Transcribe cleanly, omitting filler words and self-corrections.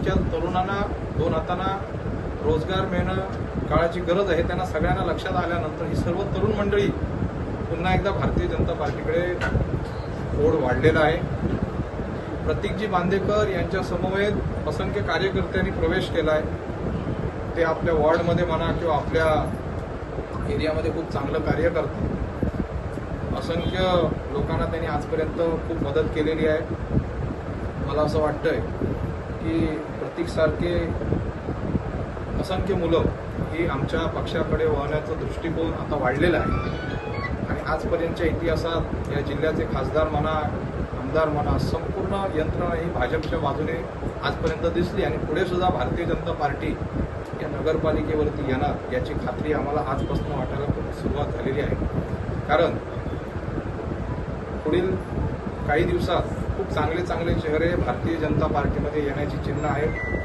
आमच्या तरुणांना दोन हातांना रोजगार मिळणं काळाची गरज आहे, त्यांना सगळ्यांना लक्षात आल्यानंतर ही सर्व तरुण मंडळी पुन्हा एकदा भारतीय जनता पार्टीकडे ओढ वाढलेला आहे. प्रतीकजी बांदेकर यांच्या समवेत असंख्य कार्यकर्त्यांनी प्रवेश केला आहे. ते आपल्या वॉर्डमध्ये म्हणा किंवा आपल्या एरियामध्ये खूप चांगलं कार्य करतात. असंख्य लोकांना त्यांनी आजपर्यंत खूप मदत केलेली आहे. मला असं वाटतंय की प्रतीकसारखे असंख्य मुलं ही आमच्या पक्षाकडे वळण्याचा दृष्टिकोन आता वाढलेला आहे आणि आजपर्यंतच्या इतिहासात या जिल्ह्याचे खासदार म्हणा, आमदार म्हणा, संपूर्ण यंत्रणा ही भाजपच्या बाजूने आजपर्यंत दिसली आणि पुढे सुद्धा भारतीय जनता पार्टी या नगरपालिकेवरती येणार याची खात्री आम्हाला आजपासून वाटायला सुरुवात झालेली आहे. कारण पुढील काही दिवसात खूप चांगले चांगले चेहरे भारतीय जनता पार्टीमध्ये येण्याची चिन्ह आहेत.